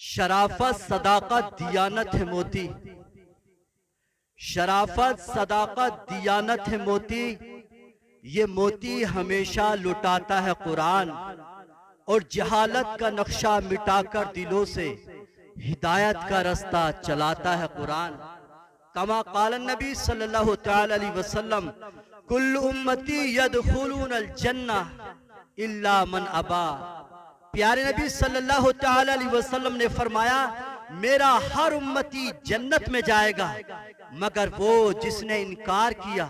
शराफत सदाकत दियानत है मोती, शराफत सदाकत दियानत है मोती। ये मोती हमेशा लुटाता है कुरान और जहालत का नक्शा मिटाकर दिलों से हिदायत का रास्ता चलाता है कुरान। कमा क़ाल नबी सल्लल्लाहु तआला अलैहि वसल्लम कुल्लु उम्मती यदखुलूनल जन्नह इल्ला मन अबा। प्यारे नबी सल्लल्लाहु तआला अलैहि वसल्लम ने फरमाया, मेरा हर उम्मती जन्नत में जाएगा मगर वो जिसने इनकार किया।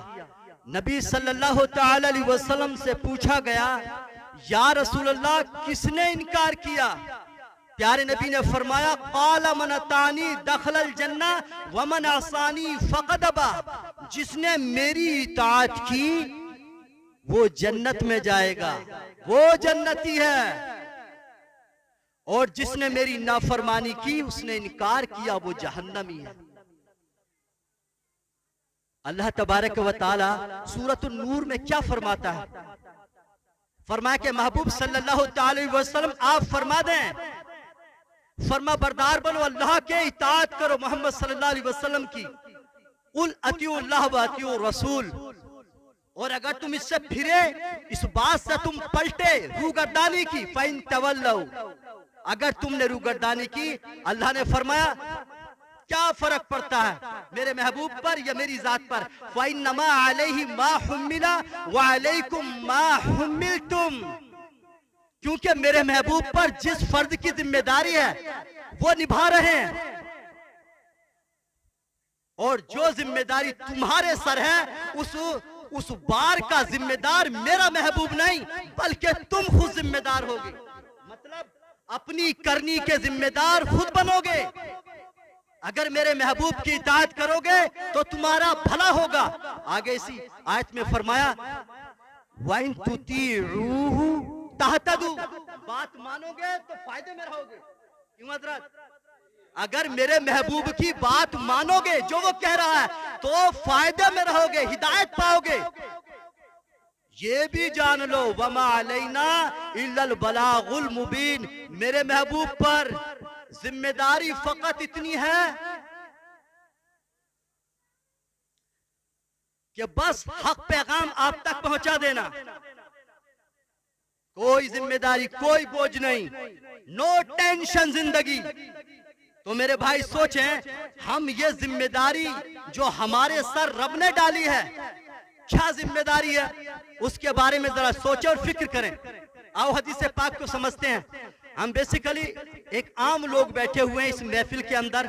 नबी सल्लल्लाहु तआला अलैहि वसल्लम से पूछा गया, या रसूल अल्लाह किसने इनकार किया? प्यारे नबी ने फरमाया, क़ाला मन अतानी दखलल जन्नह व मन असानी फ़क़द अबा। जिसने मेरी इताअत की वो जन्नत में जाएगा, वो जन्नती है, और जिसने मेरी नाफरमानी की उसने इनकार किया वो जहन्नमी है। अल्लाह तबारक व तआला सूरतुन नूर में क्या फरमाता है? फरमाया कि महबूब सल्लल्लाहु अलैहि वसल्लम आप फरमा दें, फरमा बरदार बनो, अल्लाह के इताअत करो मोहम्मद सल्लल्लाहु अलैहि वसल्लम की। उल अतिउल्लाह व अतिउर रसूल। और अगर तुम इससे फिरे, इस बात से तुम पलटे रूगर्दानी की, फ़इन तवल्लौ, अगर तुमने रूगर्दानी की, अल्लाह ने फरमाया क्या फर्क पड़ता है मेरे महबूब पर या मेरी जात पर? फ़इन्नमा अलैहि मा हुम्मिला व अलैकुम मा हुम्मिलतुम। क्योंकि मेरे महबूब पर जिस फर्ज की जिम्मेदारी है वो निभा रहे हैं, और जो जिम्मेदारी तुम्हारे सर है उस बार का जिम्मेदार मेरा महबूब नहीं बल्कि तुम खुद जिम्मेदार होगे। मतलब अपनी करनी के जिम्मेदार खुद बनोगे। अगर मेरे महबूब की इताअत करोगे तो तुम्हारा भला होगा। आगे इसी आयत में फरमाया, वाइन तुतीऊहु तहतदू, बात मानोगे तो फायदे में रहोगे। क्यों हज़रत? अगर मेरे महबूब की बात मानोगे, जो वो कह रहा है, तो फायदे में रहोगे, हिदायत पाओगे। ये भी जान लो, वमा अलैना इल्लल बलागुल मुबीन, मेरे महबूब पर जिम्मेदारी फकत इतनी है कि बस हक पैगाम आप तक पहुंचा देना। कोई जिम्मेदारी, कोई बोझ नहीं, नो टेंशन जिंदगी। तो मेरे भाई सोचें, हम ये जिम्मेदारी जो हमारे सर रब ने डाली है, क्या जिम्मेदारी है, उसके बारे में जरा सोचें और फिक्र करें। आओ हदीस पाक को समझते हैं। हम बेसिकली एक आम लोग बैठे हुए हैं इस महफिल के अंदर।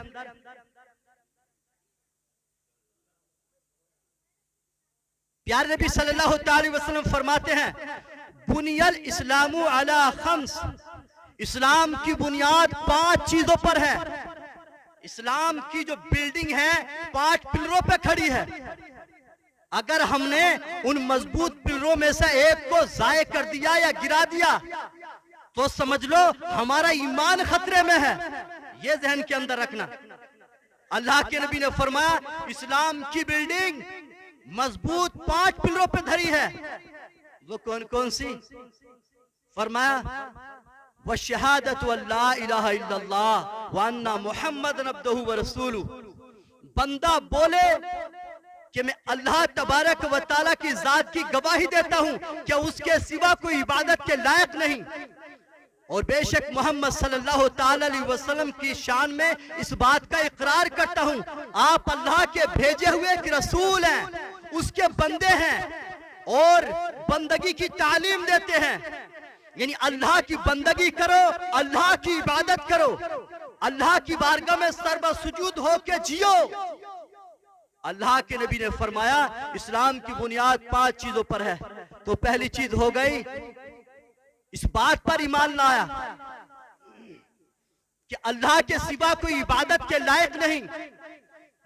प्यारे नबी सल्लल्लाहु अलैहि वसल्लम फरमाते हैं, बुनियल इस्लामु अला खम्स, इस्लाम की बुनियाद 5 चीजों पर है। इस्लाम की जो बिल्डिंग है 5 पिलरों पे खड़ी है। अगर हमने उन मजबूत पिलरों में से एक को जाये कर दिया या गिरा दिया तो समझ लो हमारा ईमान खतरे में है। ये जहन के अंदर रखना। अल्लाह के नबी ने फरमाया, इस्लाम की बिल्डिंग मजबूत 5 पिलरों पे धरी है। वो कौन कौन सी? फरमाया, व शहादतु अल्ला इलाहा इल्लल्लाह व अन्ना मुहम्मदन अब्दुहु व रसूलुहु। बंदा बोले कि मैं अल्लाह तबारक व तआला की जात की गवाही देता हूं कि उसके सिवा कोई इबादत के लायक नहीं, और बेशक मोहम्मद सल्लल्लाहु तआला अलैहि वसल्लम की शान में इस बात का इकरार करता हूं, आप अल्लाह के भेजे हुए एक रसूल हैं, उसके बंदे हैं और बंदगी की तालीम देते हैं। यानी अल्लाह की बंदगी करो, अल्लाह की इबादत करो, अल्लाह की बारगाह में सर्व सुजूद होके जियो। अल्लाह के नबी ने फरमाया, इस्लाम की बुनियाद 5 चीजों पर है। तो पहली चीज हो गई, इस बात पर ईमान लाया कि अल्लाह के सिवा कोई इबादत के लायक नहीं,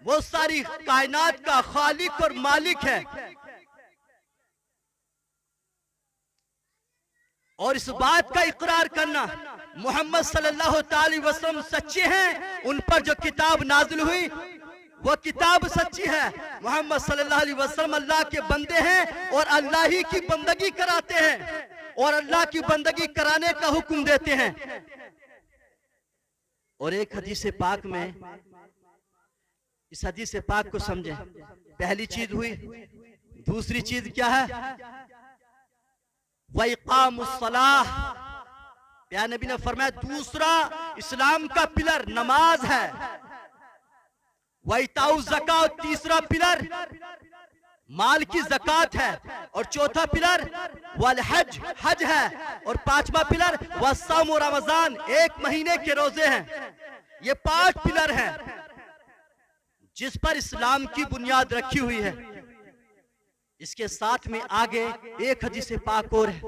वो सारी कायनात का खालिक और मालिक है। और इस बात का इकरार करना मोहम्मद सल्लल्लाहु अलैहि वसल्लम सच्चे हैं, उन पर जो किताब नाजिल हुई वो किताब सच्ची है। मोहम्मद सल्लल्लाहु अलैहि वसल्लम अल्लाह के बंदे हैं और अल्लाह ही की बंदगी कराते हैं और अल्लाह की बंदगी कराने का हुक्म देते हैं। और एक हदीस पाक में, इस हदीस पाक को समझें। पहली चीज हुई, दूसरी चीज क्या है? वइकामुस्सलाह। प्यारे नबी ने फरमाया दूसरा इस्लाम का पिलर नमाज है। वइताउ ज़कात, तीसरा पिलर माल की ज़कात है। और चौथा पिलर वल हज, हज है। और पांचवा पिलर वस्सौम रमजान, एक महीने के रोजे हैं। ये 5 पिलर हैं जिस पर इस्लाम की बुनियाद रखी हुई है। इसके साथ में आगे एक हदीस पाक और है,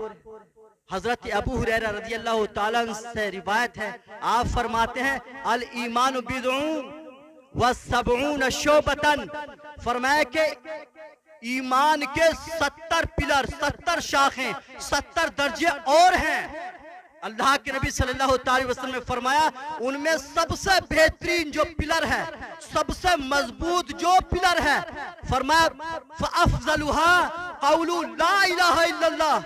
हजरत अबू हुरैरा रज़ियल्लाहु ताला अन्हु से रिवायत है। आप फरमाते हैं अल ईमान बिदउन व सबऊन शोबतन। फरमाया कि ईमान के 70 पिलर, 70 शाखें, 70 दर्जे और हैं। अल्लाह के नबी सल्लल्लाहु अलैहि वसल्लम ने फरमाया उनमें सबसे बेहतरीन जो पिलर है, सबसे मजबूत जो पिलर है, फरमाया फअफ़ज़लुहा क़ौलु ला इलाहा इल्लल्लाह।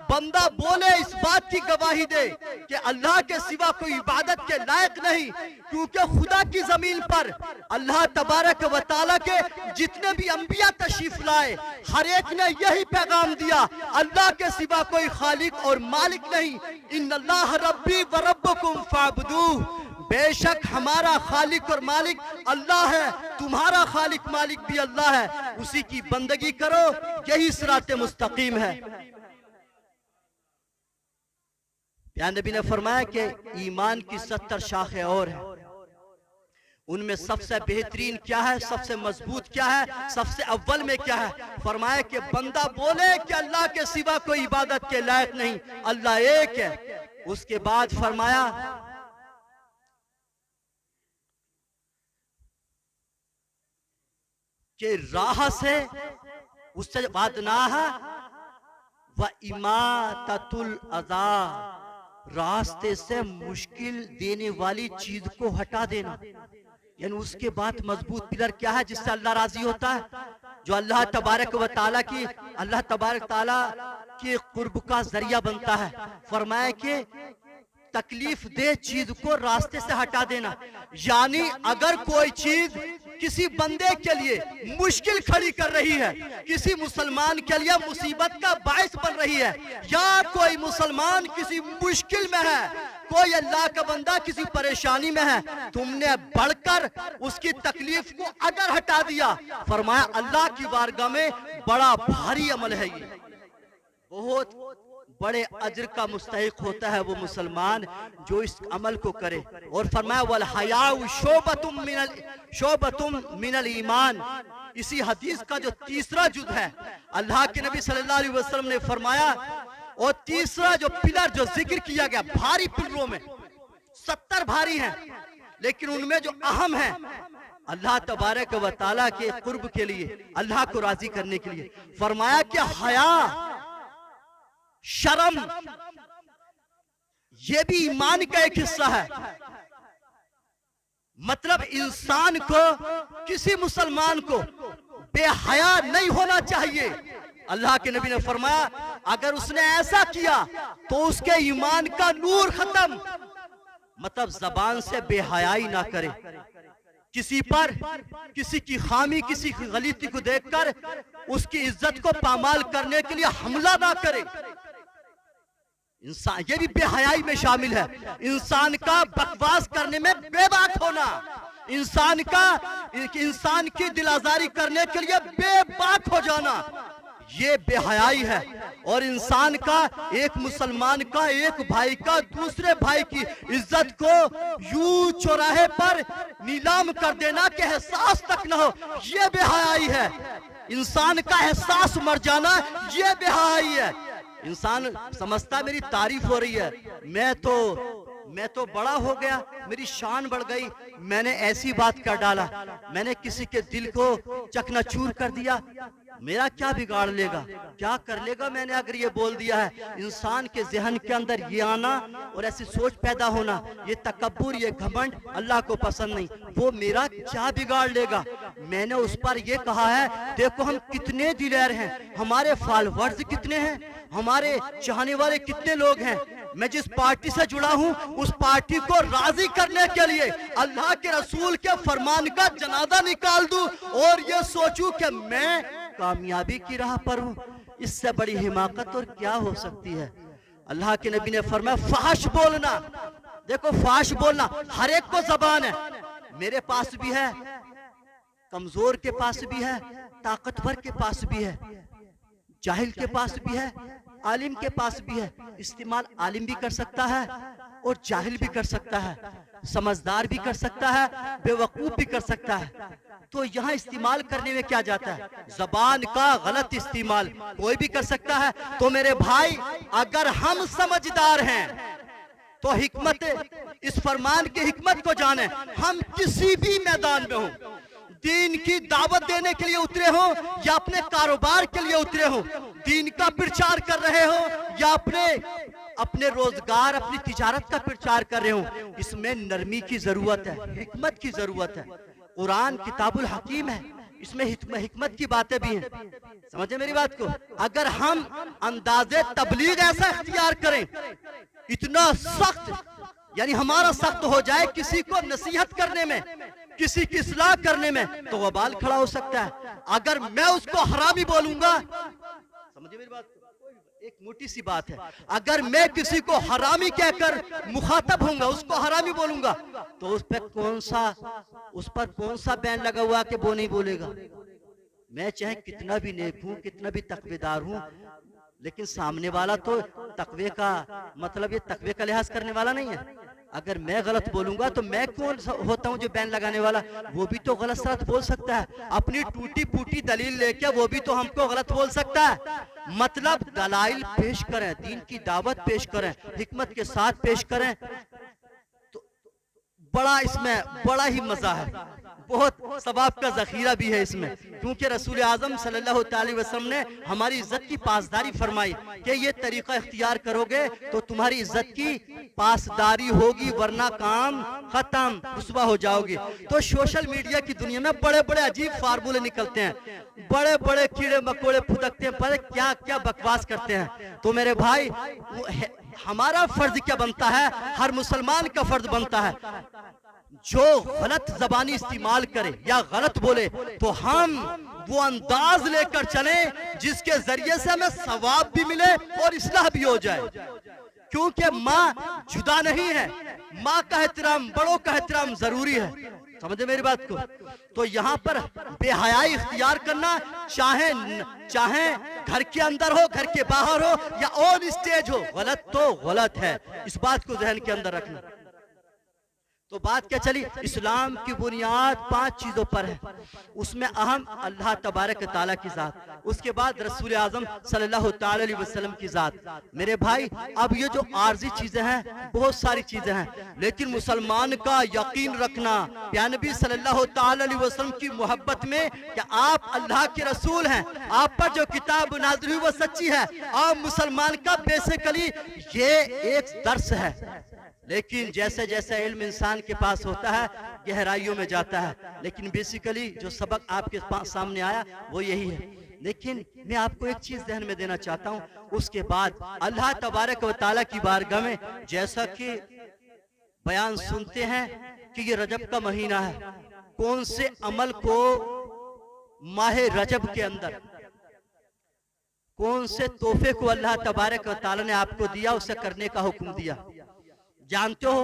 बंदा बोले, इस बात की गवाही दे कि अल्लाह के सिवा कोई इबादत के लायक नहीं, क्योंकि खुदा की जमीन पर अल्लाह तबारक व तआला के जितने भी अंबिया तशरीफ लाए, हर एक ने यही पैगाम दिया, अल्लाह के सिवा कोई खालिक और मालिक नहीं। इन्नल्लाह रब्बी व रब्बुकुम फअब्दूह। बेशक हमारा खालिक और मालिक अल्लाह है, तुम्हारा खालिक मालिक भी अल्लाह है, उसी की बंदगी करो, यही सिराते मुस्तकीम है। या नबी ने फरमाया कि ईमान की 70 शाखें और हैं, उनमें सबसे बेहतरीन क्या है, सबसे मजबूत क्या है, सबसे अव्वल में क्या है? फरमाया कि बंदा बोले कि अल्लाह के सिवा कोई इबादत के लायक नहीं, अल्लाह एक है। उसके बाद फरमाया कि राह से, उससे वादनाह व इमाततुल अज़ा, रास्ते से मुश्किल देने वाली चीज को हटा देना। यानी उसके बाद मजबूत पिलर क्या है जिससे अल्लाह राजी होता है? जो अल्लाह तबारक व तआला की, अल्लाह तबारक तआला के कुर्ब का जरिया बनता है। फरमाया कि तकलीफ दे चीज को रास्ते से हटा देना। यानी अगर कोई चीज किसी बंदे के लिए मुश्किल खड़ी कर रही है, किसी मुसलमान के लिए मुसीबत का बायस बन रही है, या कोई मुसलमान किसी मुश्किल में है, कोई अल्लाह का बंदा किसी परेशानी में है, तुमने बढ़कर उसकी तकलीफ को अगर हटा दिया, फरमाया अल्लाह की बारगाह में बड़ा भारी अमल है ये, बहुत बड़े अज्र का मुस्तहिक होता है वो मुसलमान जो इस अमल को करे। और फरमाया वल हयाउ शोबतुम मिनल ईमान। इसी हदीस का जो तीसरा जुज़ है, अल्लाह के नबी सल्लल्लाहु अलैहि वसल्लम ने फरमाया, और तीसरा जो पिलर जो जिक्र किया गया, भारी पिलरों में 70 भारी हैं, लेकिन उनमें जो अहम है अल्लाह तबारक व तआला के कुर्ब के लिए, अल्लाह को राजी करने के लिए, फरमाया कि हया, शर्म, ये भी ईमान का एक हिस्सा है। मतलब इंसान को, किसी मुसलमान को बेहया नहीं होना चाहिए। अल्लाह के नबी ने फरमाया अगर उसने ऐसा किया तो उसके ईमान का नूर खत्म। मतलब जबान से बेहयाई ना करे, किसी पर किसी की खामी, किसी की गलती को देखकर उसकी इज्जत को पामाल करने के लिए हमला ना करे। इंसान, ये भी बेहयाई में शामिल है। इंसान का बकवास करने में बेबाक होना, इंसान की दिलाजारी करने के लिए बेबाक हो जाना, ये बेहयाई है। और इंसान का, एक मुसलमान का, एक भाई का दूसरे भाई की इज्जत को यूं चौराहे पर नीलाम कर देना कि एहसास तक न हो, ये बेहयाई है। इंसान का एहसास मर जाना, ये बेहयाई है। इंसान समझता मेरी तारीफ हो रही है, मैं तो बड़ा हो गया, मेरी शान बढ़ गई, मैंने ऐसी बात कर डाला, मैंने किसी के दिल को चकनाचूर कर दिया, मेरा क्या बिगाड़ लेगा, क्या कर लेगा मैंने अगर ये बोल दिया है। इंसान के जहन के अंदर ये आना और ऐसी सोच पैदा होना, ये तकब्बुर, ये घमंड अल्लाह को पसंद नहीं। वो मेरा क्या बिगाड़ लेगा, मैंने उस पर ये कहा है, देखो हम कितने दिलेर हैं, हमारे फॉलोअर्स कितने हैं, हमारे चाहने वाले कितने लोग हैं, मैं जिस पार्टी से जुड़ा हूं उस पार्टी को राजी करने के लिए अल्लाह के रसूल के फरमान का जनाजा निकाल दूं और ये सोचूं कि मैं कामयाबी की राह पर हूं। इससे बड़ी हिमाकत और क्या हो सकती है। अल्लाह के नबी ने फरमाया फाश बोलना, देखो फाश बोलना हर एक को जबान है, मेरे पास भी है, कमजोर के पास भी है, ताकतवर के पास भी है, जाहिल के पास भी है, आलिम के पास भी है। इस्तेमाल आलिम भी कर सकता है और जाहिल भी कर सकता है, समझदार भी कर सकता है, बेवकूफ भी कर सकता है। तो यहाँ इस्तेमाल करने में क्या जाता है, जबान का गलत इस्तेमाल कोई भी कर सकता है। तो मेरे भाई अगर हम समझदार हैं तो हिकमत, इस फरमान की हिकमत को जाने। हम किसी भी मैदान में हो, दीन की दावत देने के लिए उतरे हो या अपने कारोबार के लिए उतरे हो, दीन का प्रचार कर रहे हो या अपने रोजगार अपनी तिजारत का प्रचार कर रहे हो, इसमें नरमी की जरूरत है, हिकमत की जरूरत है। कुरान किताबुल हकीम है, इसमें हिकमत की बातें भी हैं। समझे मेरी बात को। अगर हम अंदाजे तबलीग ऐसा इख्तियार करें, इतना सख्त, यानी हमारा सख्त हो जाए किसी को नसीहत करने में, किसी की इस्लाह करने में, तो वबाल खड़ा हो सकता है। अगर मैं उसको हरामी बोलूंगा, समझिए मेरी बात, एक मोटी सी बात है, अगर मैं किसी को हरामी कहकर मुखातब होऊंगा, उसको हरामी बोलूंगा, तो उस पर कौन सा बैन लगा हुआ कि वो नहीं बोलेगा। मैं चाहे कितना भी नेक हूं, कितना भी तकवेदार हूं, लेकिन सामने वाला तो तकवे का मतलब ये तकवे का लिहाज करने वाला नहीं है। अगर मैं गलत बोलूंगा तो मैं कौन होता हूं जो बैन लगाने वाला। वो भी तो गलत सलत बोल सकता है, अपनी टूटी फूटी दलील लेके वो भी तो हमको गलत बोल सकता है। मतलब दलाइल पेश करें, दीन की दावत पेश करें, हिकमत के साथ पेश करें, तो इसमें बड़ा ही मजा है, बहुत सवाब का जखीरा भी है इसमें। क्योंकि रसूल आजम सल्लल्लाहु अलैहि वसल्लम ने हमारी इज्जत की पासदारी फरमाई कि ये तरीका इख्तियार करोगे तो तुम्हारी इज्जत की पासदारी होगी, वरना काम खत्म, रुसवा हो जाओगे। तो सोशल मीडिया की दुनिया में बड़े बड़े अजीब फार्मूले निकलते हैं, बड़े बड़े कीड़े मकोड़े फुदकते हैं, पर क्या क्या बकवास करते हैं। तो मेरे भाई हमारा फर्ज क्या बनता है, हर मुसलमान का फर्ज बनता है, जो गलत जबानी इस्तेमाल करे या गलत बोले तो हम वो अंदाज लेकर चले जिसके जरिए से हमें सवाब भी मिले और इस्लाह भी हो जाए। क्योंकि माँ जुदा नहीं है, माँ का एहतराम, बड़ों का एहतराम जरूरी है। समझे मेरी बात को। तो यहाँ पर बेहयाई इख्तियार करना, चाहे घर के अंदर हो, घर के बाहर हो या ऑन स्टेज हो, गलत तो गलत है, इस बात को ज़हन के अंदर रखना। तो बात क्या चली, इस्लाम की बुनियाद 5 चीजों पर है, उसमें अहम अल्लाह तबारक ताला की जात, उसके बाद रसूल आजम सल्लल्लाहु अलैहि वसल्लम की जात। मेरे भाई अब ये जो आर्जी चीजें हैं, बहुत सारी चीजें हैं, लेकिन मुसलमान का यकीन रखना प्यारे नबी सल्लल्लाहु अलैहि वसल्लम की मोहब्बत में कि आप अल्लाह के रसूल हैं, आप पर जो किताब नाज़िल हुई वो सच्ची है। आप मुसलमान का बेसिकली ये एक दर्स है, लेकिन जैसे जैसे इल्म इंसान के पास होता है गहराइयों में जाता है, लेकिन बेसिकली जो सबक आपके सामने आया वो यही है। लेकिन मैं आपको एक चीज ध्यान में देना चाहता हूँ, उसके बाद अल्लाह तबारक व तआला की बारगाह में जैसा कि बयान सुनते हैं कि ये रजब का महीना है, कौन से अमल को माह रजब के अंदर, कौन से तोहफे को अल्लाह तबारक व तआला ने आपको दिया, उसे करने का हुक्म दिया। जानते हो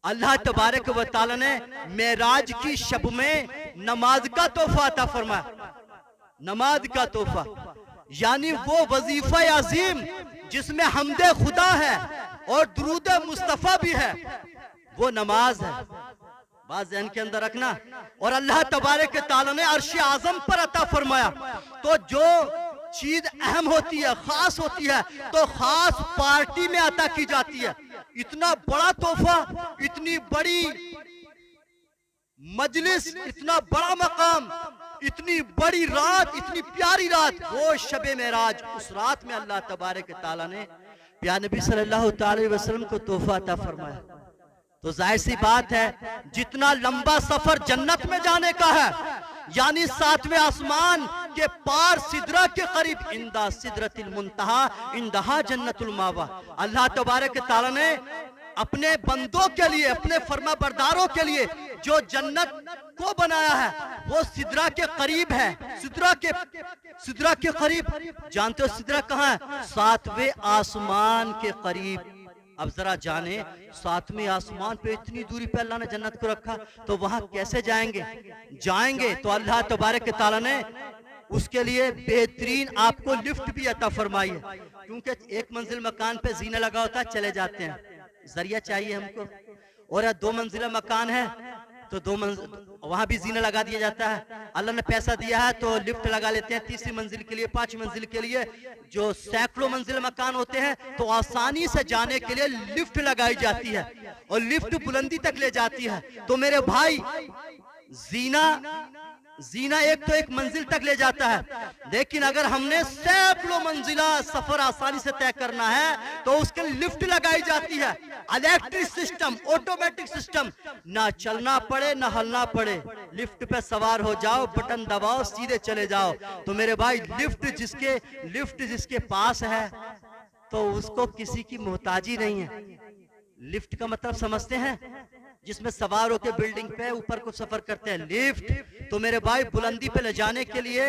अल्लाह तबारक व तआला ने मेराज की शब में नमाज का तोहफा अता फरमाया। नमाज का तोहफा यानी वो वजीफा अजीम जिसमें हमदे खुदा है और दुरूद मुस्तफा भी है, वो नमाज है। बात ज़हन के अंदर रखना। और अल्लाह तबारक व तआला ने अर्श आज़म पर अता फरमाया। तो जो चीज अहम होती है, खास होती है, तो खास पार्टी में अता की जाती है। इतना बड़ा तोहफा, इतनी बड़ी मजलिस, इतना बड़ा मकाम, इतनी बड़ी रात, इतनी प्यारी रात, वो शबे मेराज, उस रात में अल्लाह तबारक व तआला ने प्यारे नबी सल्लल्लाहु अलैहि वसल्लम को तोहफा अता फरमाया। तो जाहिर सी बात है जितना लंबा सफर जन्नत में जाने का है, यानी 7वें आसमान के पार सिदरा के करीब इंदा सिदरतिल मुंतहा इंदहा जन्नतुल मावा। अल्लाह तबारक तआला ने अपने बंदों के लिए, अपने फर्मा बरदारों के लिए जो जन्नत को बनाया है वो सिदरा के करीब है। सिदरा के करीब, जानते हो सिदरा कहाँ है? 7वें आसमान के करीब। अब जरा जाने 7वें आसमान पे इतनी दूरी पे अल्लाह ने जन्नत को रखा, तो वहां कैसे जाएंगे? तो अल्लाह तबारक तआला ने उसके लिए बेहतरीन आपको लिफ्ट भी अता फरमाई है, क्योंकि एक मंजिल मकान पे जीना लगा होता है, चले जाते हैं, जरिया चाहिए हमको। और 2 मंजिला मकान है तो 2 मंजिल वहां भी जीना लगा दिया जाता है। अल्लाह ने पैसा दिया है तो लिफ्ट लगा लेते हैं 3री मंजिल के लिए, 5वीं मंजिल के लिए। जो सैकड़ों मंजिल मकान होते हैं तो आसानी से जाने के लिए लिफ्ट लगाई जाती है और लिफ्ट बुलंदी तक ले जाती है। तो मेरे भाई जीना एक मंजिल तक ले जाता है, लेकिन अगर हमने सैकड़ों मंजिला सफर आसानी से तय करना है तो उसके लिए लिफ्ट लगाई जाती है। इलेक्ट्रिक सिस्टम, ऑटोमेटिक सिस्टम, ना चलना पड़े ना हलना पड़े, लिफ्ट पे सवार हो जाओ, बटन दबाओ, सीधे चले जाओ। तो मेरे भाई लिफ्ट जिसके पास है तो उसको किसी की मोहताजी नहीं है। लिफ्ट का मतलब समझते हैं? जिसमें सवार होकर बिल्डिंग पे ऊपर को सफर करते हैं, लिफ्ट। तो मेरे भाई बुलंदी पे ले जाने के लिए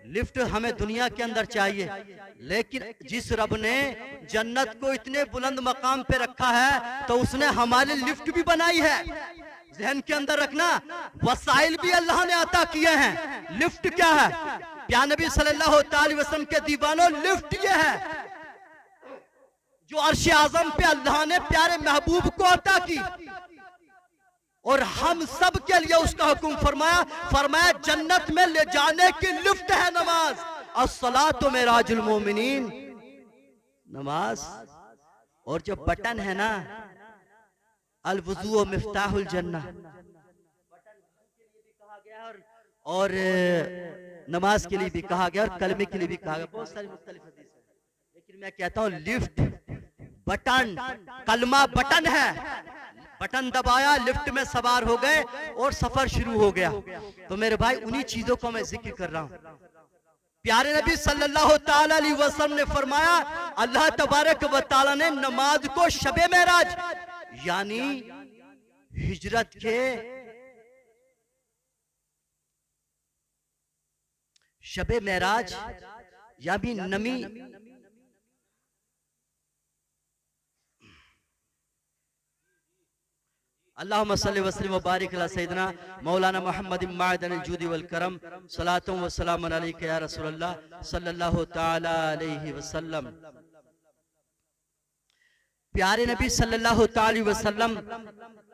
लिफ्ट हमें दुनिया के अंदर चाहिए, लेकिन जिस रब ने जन्नत को इतने बुलंद मकाम पे रखा है तो उसने हमारे लिफ्ट भी बनाई है। जहन के अंदर रखना, वसाइल भी अल्लाह ने अता किए हैं। लिफ्ट क्या है? प्यारे नबी सल्लल्लाहु अलैहि वसल्लम के दीवानों, लिफ्ट ये है जो अर्श आजम पे अल्लाह ने प्यारे महबूब को अता की और हम सब के लिए उसका हुक्म फरमाया जन्नत में ले जाने की लिफ्ट है नमाज। अस्सलातु मिराजुल मोमिनीन, नमाज। और जो बटन है ना, अल वुज़ू मिफ्ताहुल जन्ना, और नमाज के लिए भी कहा गया और कलमे के लिए भी कहा गया। बहुत सारी मुख्तलिफ हदीस है, लेकिन मैं कहता हूँ लिफ्ट बटन, कलमा बटन है। बटन दबाया, लिफ्ट में सवार हो गए और सफर शुरू हो गया। तो मेरे भाई उन्हीं चीजों को मैं जिक्र कर रहा हूं। प्यारे नबी सल्लल्लाहु ताला अलैहि वसल्लम ने फरमाया, अल्लाह तबारक व तआला ने नमाज को शबे मेराज यानी हिजरत के शबे मेराज या भी नमी अल्लाहुम्मा सल्लि व सल्लिम व बारिक अला सय्यिदना मौलाना मुहम्मद माअदनिल जूदी वल करम सलातुम व सलामुन अलैका या रसूलल्लाह सल्लल्लाहु ताला अलैहि वसल्लम। प्यारे नबी सल्लल्लाहु ताला अलैहि वसल्लम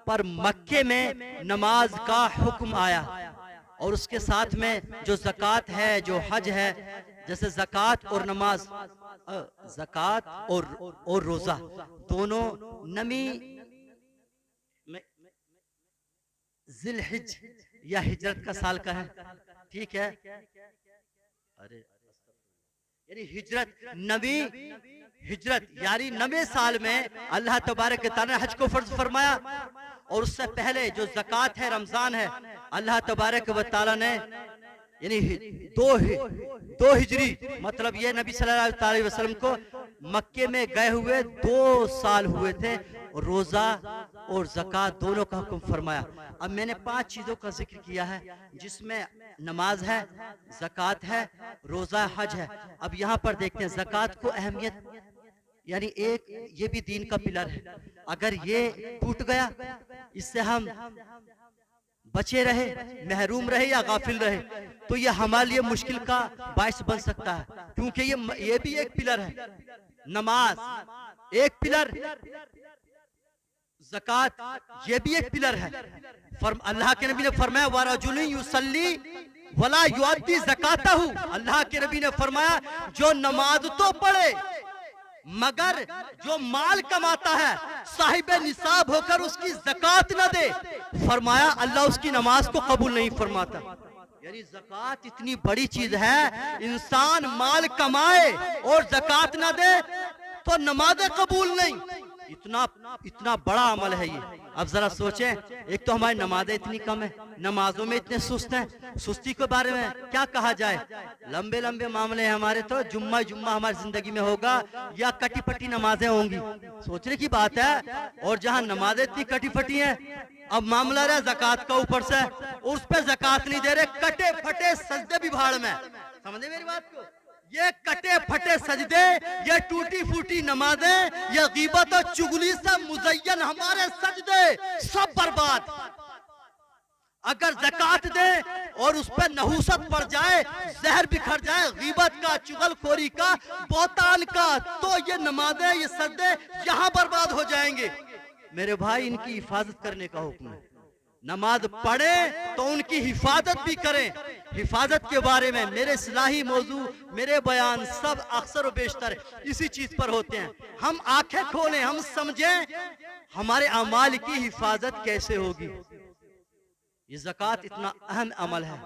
पर मक्के में नमाज का हुक्म आया और उसके साथ में जो ज़कात है, जो हज है, जैसे ज़कात और नमाज, ज़कात और रोजा दोनों नमी ज़िलहिज या हिजरत का साल का है, ठीक है। अरे यानी हिजरत, नबी हिजरत यानी नवे साल में अल्लाह तबारक तआला ने हज को फर्ज फरमाया। और उससे पहले जो ज़कात है, रमजान है, अल्लाह तबारक व तआला ने यानी दो हिजरी, मतलब ये नबी सल्लल्लाहु अलैहि वसल्लम को मक्के में गए हुए 2 साल हुए थे, रोजा और ज़कात दोनों का हुक्म फरमाया। अब मैंने 5 चीजों का जिक्र किया है, जिसमें नमाज है, ज़कात है, रोजा, हज है। अब यहाँ पर देखते हैं ज़कात को अहमियत, यानी एक ये भी दीन का पिलर है। अगर ये टूट गया, इससे हम बचे रहे, महरूम रहे या गाफिल रहे, तो ये हमारे लिए मुश्किल का बायस बन सकता है, क्योंकि ये भी एक पिलर है। नमाज एक पिलर, ज़कात ये भी एक पिलर है। अल्लाह के नबी ने फरमाया वरजुलुन युसल्ली वला युअद्दी ज़कातहु, अल्लाह के नबी ने फरमाया जो नमाज तो पढ़े मगर जो माल कमाता है, साहिब निसाब होकर उसकी ज़कात न दे, फरमाया अल्लाह उसकी नमाज को कबूल नहीं फरमाता। यानी ज़कात इतनी बड़ी चीज है, इंसान माल कमाए और ज़कात न दे तो नमाज कबूल नहीं। इतना इतना बड़ा अमल है ये। अब जरा सोचें, एक तो हमारी नमाजें इतनी कम है, नमाजों में इतने सुस्त हैं। सुस्ती के बारे में क्या कहा जाए, लंबे लंबे मामले हैं हमारे, तो जुम्मा जुम्मा हमारी जिंदगी में होगा या कटी फटी नमाजें होंगी, सोचने की बात है। और जहाँ नमाजें इतनी कटी फटी हैं, अब मामला रहा ज़कात का ऊपर से, उस पे ज़कात नहीं दे रहे, कटे फटे सजदे भी भाड़ में। समझे मेरी बात को, ये कटे फटे सजदे, ये टूटी फूटी नमाजें, ये गीबत और चुगली से मुज़य्यन हमारे सजदे सब बर्बाद। अगर ज़कात दे और उस पर नहूसत पड़ जाए, जहर बिखर जाए गीबत का, चुगलखोरी का, बोतान का, तो ये नमाजें, ये सजदे यहाँ बर्बाद हो जाएंगे। मेरे भाई, इनकी हिफाजत करने का हुक्म है। नमाज पढ़े तो उनकी हिफाजत भी करें। हिफाजत के बारे में मेरे इस्लाही मौजू, मेरे बयान सब अक्सर और बेशतर इसी चीज पर होते हैं। हम आंखें खोलें, हम समझें हमारे अमाल की हिफाजत कैसे होगी। ये ज़कात इतना अहम अमल है,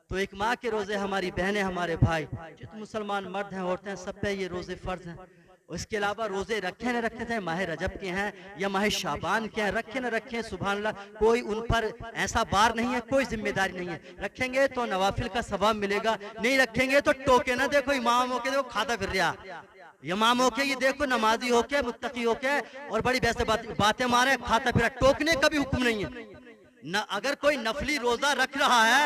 तो एक माँ के रोजे हमारी बहनें, हमारे भाई, जितने मुसलमान मर्द हैं, औरतें, सब पे ये रोजे फर्ज हैं। इसके अलावा रोजे रखे न रखे थे, माह रजब के हैं या माह शाबान के हैं, रखे न रखे, सुभान अल्लाह, कोई उन पर ऐसा बार नहीं है, कोई जिम्मेदारी नहीं है। रखेंगे तो नवाफिल का सवाब मिलेगा, नहीं रखेंगे तो टोके ना, देखो इमाम होके देखो खाता फिर रहा, इमाम होके ये देखो नमाजी होके, मुत्तकी होके, और बड़ी वैसे बातें मारे, खाता फिर, टोकने का भी हुक्म नहीं है न। अगर कोई नफली रोजा रख रहा है,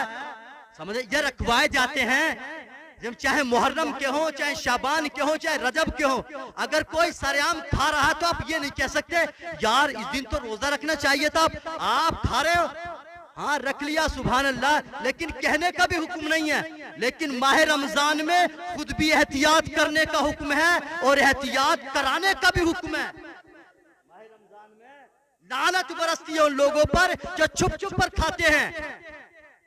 समझे, ये रखवाए जाते हैं, जब चाहे मुहर्रम के हो, चाहे शाबान के हो, चाहे रजब के हो। अगर कोई सरेआम खा रहा है तो आप ये नहीं कह सकते यार इस दिन तो रोजा रखना चाहिए था, आप खा रहे हो, हाँ रख लिया, सुभान अल्लाह, लेकिन कहने का भी हुक्म नहीं है। लेकिन माह रमजान में खुद भी एहतियात करने का हुक्म है और एहतियात कराने का भी हुक्म है। माह रमजान में लानत बरसती है उन लोगों पर जो छुप छुप पर खाते हैं।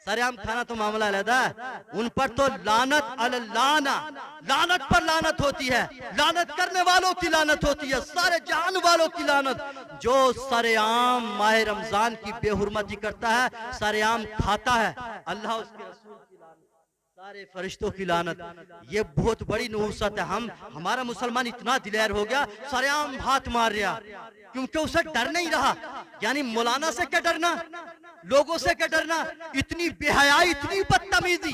सरेआम खाना तो मामला अलग है, उन पर तो लानत अल्लाना, लानत पर लानत होती है, लानत करने वालों की लानत होती है, सारे जान वालों की लानत। जो सरेआम माह रमजान की बेहुरमती करता है, सरेआम खाता है, अल्लाह उसके रसूल की लानत, सारे फरिश्तों की लानत। ये बहुत बड़ी नहुसत है। हमारा मुसलमान इतना दिलेर हो गया, सरेआम हाथ मार रहा, क्योंकि उसे डर नहीं रहा। यानी मौलाना से क्या डरना, लोगों से क्या डरना, इतनी बेहयाई, इतनी बदतमीजी,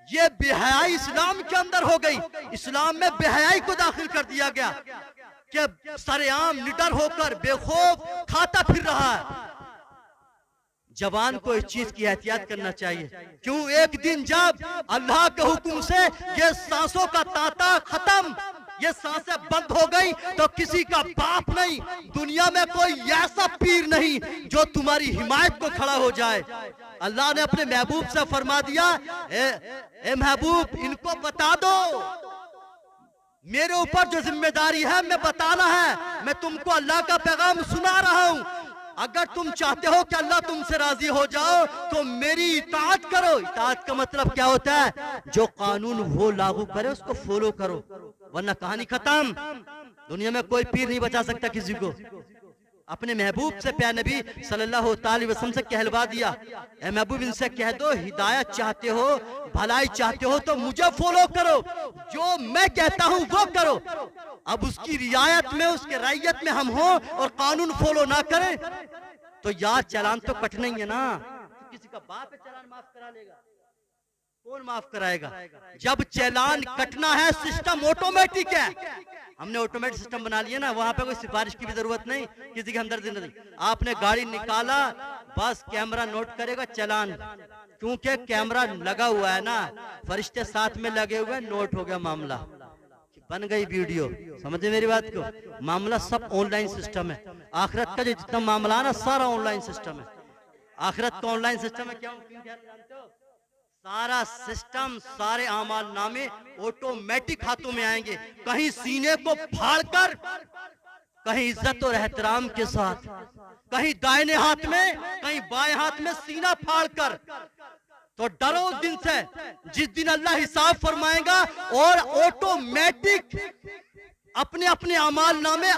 ये बेहयाई इस्लाम के अंदर हो गई। इस्लाम में बेहयाई को दाखिल कर दिया गया कि सरेआम निडर होकर बेखौफ खाता फिर रहा है। जवान को इस चीज की एहतियात करना चाहिए। क्यों, एक दिन जब अल्लाह के हुक्म से ये सांसों का तांता खत्म, ये सांसें बंद हो गई, तो किसी का बाप नहीं, दुनिया में कोई ऐसा पीर नहीं जो तुम्हारी हिमायत को खड़ा हो जाए। अल्लाह ने अपने महबूब से फरमा दिया, ए महबूब, इनको बता दो, मेरे ऊपर जो जिम्मेदारी है मैं बताना है, मैं तुमको अल्लाह का पैगाम सुना रहा हूं। अगर तुम चाहते हो कि अल्लाह तुमसे राजी हो जाओ तो मेरी इताअत करो। इताअत का मतलब क्या होता है, जो कानून वो लागू करे उसको फॉलो करो, वरना कहानी खत्म। दुनिया में कोई पीर नहीं बचा सकता किसी को। अपने महबूब से प्यारे नबी सल्लल्लाहु अलैहि वसल्लम से कहलवा दिया, ए महबूब, इनसे कह दो हिदायत चाहते हो, भलाई चाहते हो तो मुझे फॉलो करो, जो मैं कहता हूं वो करो। अब उसकी रियायत में, उसके रैयत में हम हो और कानून फॉलो ना करें तो यार चालान तो कटना ही है ना। तो किसी का बाप है चालान माफ करा लेगा, कौन माफ कराएगा? जब चालान कटना है, सिस्टम ऑटोमेटिक है, हमने ऑटोमेटिक सिस्टम बना लिया ना, वहां पे कोई सिफारिश की भी जरूरत नहीं, किसी की हमदर्दी नहीं। आपने गाड़ी निकाला, बस कैमरा नोट करेगा चालान, क्योंकि कैमरा लगा हुआ है ना, फरिश्ते साथ में लगे हुए, नोट हो गया मामला, बन गई वीडियो। समझे मेरी बात को? मामला सब ऑनलाइन सिस्टम है। आखिरत का जो जितना मामला है ना, सारा ऑनलाइन सिस्टम है। आखिरत का ऑनलाइन सिस्टम है। क्या जानते हो? सारा सिस्टम, सारे आमाल नामे ऑटोमेटिक हाथों में आएंगे। कहीं सीने को फाड़कर, कहीं इज्जत और एहतराम के साथ, कहीं दाहिने हाथ में, कहीं बाएं हाथ में सीना फाड़कर। तो डरो उस दिन से जिस दिन अल्लाह हिसाब फरमाएगा और ऑटोमेटिक अपने अपने अमाल नामे,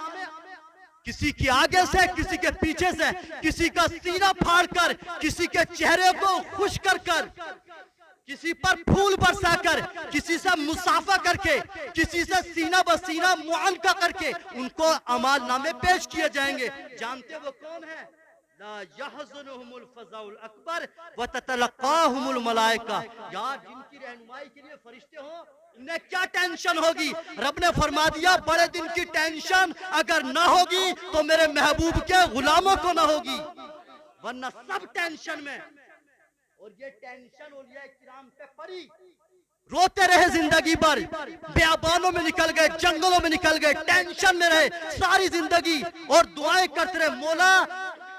किसी के आगे से, किसी के पीछे से, किसी का सीना फाड़कर, किसी के चेहरे को खुश कर कर किसी पर फूल बरसाकर, किसी से मुसाफा करके, किसी से सीना बसीना मुआनका करके उनको अमाल नामे पेश किए जाएंगे। जानते वो कौन है? ला यहज़ुनुहुमुल फ़ज़ाउल अकबर व ततलक़ाहुमुल मलाइका। यार जिनकी रहनुमाई के लिए फरिश्ते हो, इन्हें क्या टेंशन होगी? रब ने फरमा दिया बड़े दिन की टेंशन अगर ना होगी तो मेरे महबूब के गुलामों को ना होगी, वरना सब टेंशन में। और ये टेंशन औलिया किराम पे पड़ी, रोते रहे जिंदगी भर, बेआबानों में निकल गए, जंगलों में निकल गए, टेंशन में रहे सारी जिंदगी और दुआएं करते रहे, मौला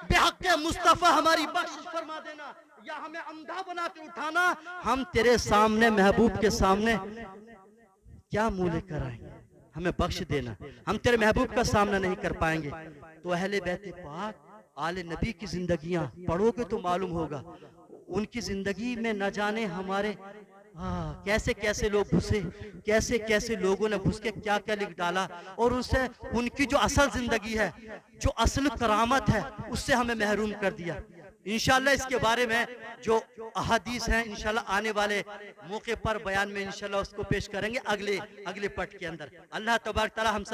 बेहक़ मुस्तफ़ा हमारी बख्शिश फरमा देना या हमें अंधा बना के उठाना। हम तेरे सामने महबूब के सामने क्या मुंह लेकर आएंगे? हमें बख्श देना, हम तेरे महबूब का सामना नहीं कर पाएंगे। तो अहले बैत पाक आले नबी की जिंदगियां पढ़ोगे तो मालूम होगा, उनकी जिंदगी में न जाने हमारे कैसे कैसे लोग घुसे, कैसे कैसे लोगों ने घुस के क्या क्या लिख डाला, और उससे उनकी जो असल जिंदगी है, जो असल करामत है, उससे हमें महरूम कर दिया। इंशाल्लाह इसके बारे में जो अहादीस हैं इंशाल्लाह आने वाले मौके पर बयान में इंशाल्लाह उसको पेश करेंगे अगले पट के अंदर। अल्लाह तबारक तआला हम सब